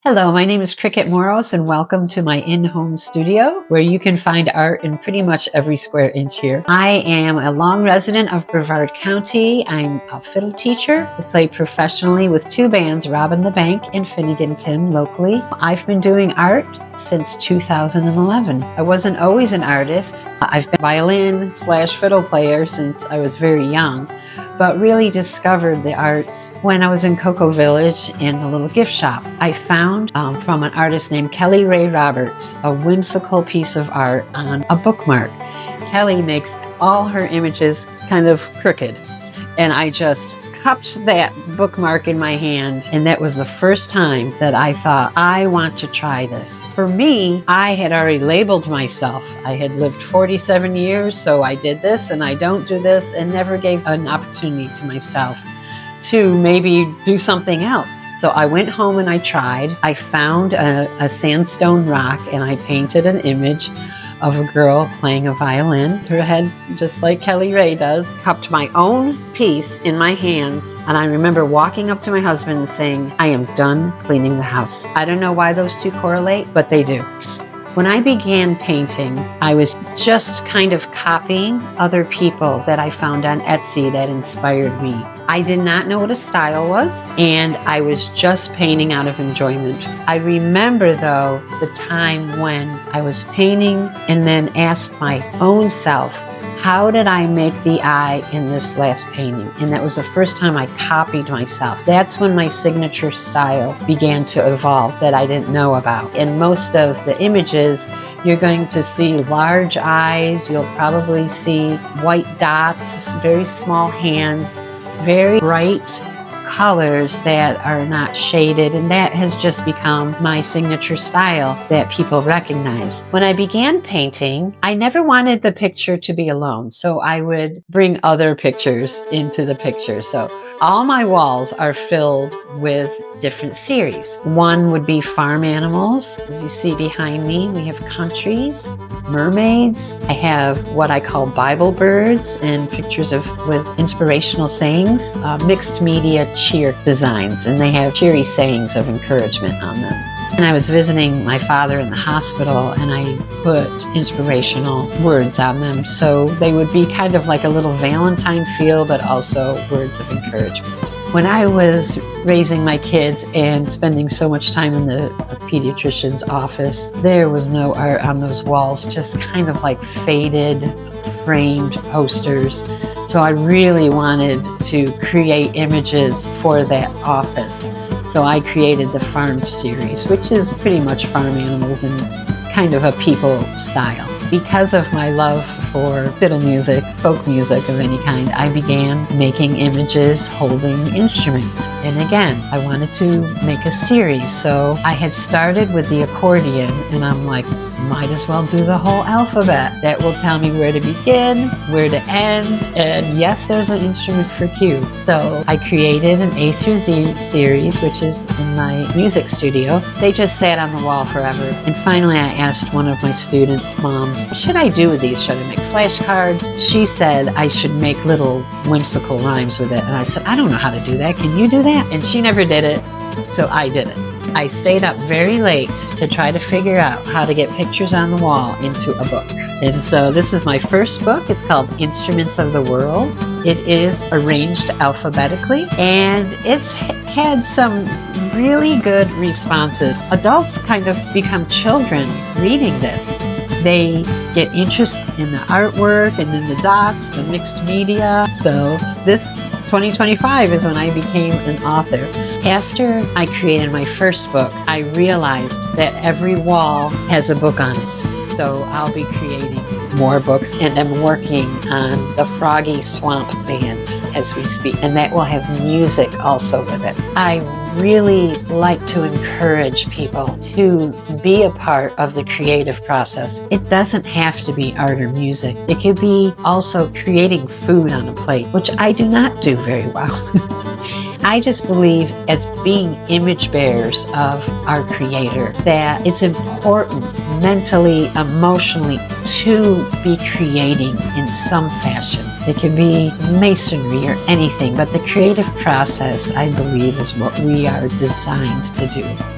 Hello, my name is Kricket Moros, and welcome to my in-home studio where you can find art in pretty much every square inch here. I am a long resident of Brevard County. I'm a fiddle teacher. I play professionally with two bands, Robin the Bank and Finnegan Tim, locally. I've been doing art since 2011. I wasn't always an artist. I've been a violin/fiddle player since I was very young, but really discovered the arts when I was in Cocoa Village in a little gift shop. I found from an artist named Kelly Ray Roberts a whimsical piece of art on a bookmark. Kelly makes all her images kind of crooked, and I just cupped that bookmark in my hand, and that was the first time that I thought, I want to try this. For me, I had already labeled myself. I had lived 47 years, so I did this and I don't do this, and never gave an opportunity to myself to maybe do something else. So I went home and I tried. I found a sandstone rock and I painted an image of a girl playing a violin, her head just like Kelly Ray does. Cupped my own piece in my hands, and I remember walking up to my husband and saying, I am done cleaning the house. I don't know why those two correlate, but they do. When I began painting, I was just kind of copying other people that I found on Etsy that inspired me. I did not know what a style was, and I was just painting out of enjoyment. I remember, though, the time when I was painting and then asked my own self, how did I make the eye in this last painting? And that was the first time I copied myself. That's when my signature style began to evolve that I didn't know about. In most of the images, you're going to see large eyes. You'll probably see white dots, very small hands, very bright colors that are not shaded, and that has just become my signature style that people recognize. When I began painting, I never wanted the picture to be alone, so I would bring other pictures into the picture. So all my walls are filled with different series. One would be farm animals. As you see behind me, we have countries, mermaids. I have what I call Bible birds and pictures with inspirational sayings, mixed media cheer designs, and they have cheery sayings of encouragement on them. And I was visiting my father in the hospital, and I put inspirational words on them, so they would be kind of like a little Valentine feel, but also words of encouragement. When I was raising my kids and spending so much time in the pediatrician's office, there was no art on those walls, just kind of like faded, framed posters. So I really wanted to create images for that office. So I created the Farm series, which is pretty much farm animals in kind of a people style. Because of my love for fiddle music, folk music of any kind, I began making images holding instruments. And again, I wanted to make a series. So I had started with the accordion, and I'm like, might as well do the whole alphabet. That will tell me where to begin, where to end, and yes, there's an instrument for cue. So I created an A through Z series, which is in my music studio. They just sat on the wall forever. And finally I asked one of my students' moms, what should I do with these? Should I make flashcards? She said I should make little whimsical rhymes with it. And I said, I don't know how to do that. Can you do that? And she never did it, so I did it. I stayed up very late to try to figure out how to get pictures on the wall into a book. And so this is my first book. It's called Instruments of the World. It is arranged alphabetically, and it's had some really good responses. Adults kind of become children reading this. They get interest in the artwork and in the dots, the mixed media. So this 2025 is when I became an author. After I created my first book, I realized that every wall has a book on it. So I'll be creating more books, and I'm working on the Froggy Swamp Band as we speak, and that will have music also with it. I really like to encourage people to be a part of the creative process. It doesn't have to be art or music. It could be also creating food on a plate, which I do not do very well. I just believe, as being image bearers of our Creator, that it's important mentally, emotionally, to be creating in some fashion. It can be masonry or anything, but the creative process, I believe, is what we are designed to do.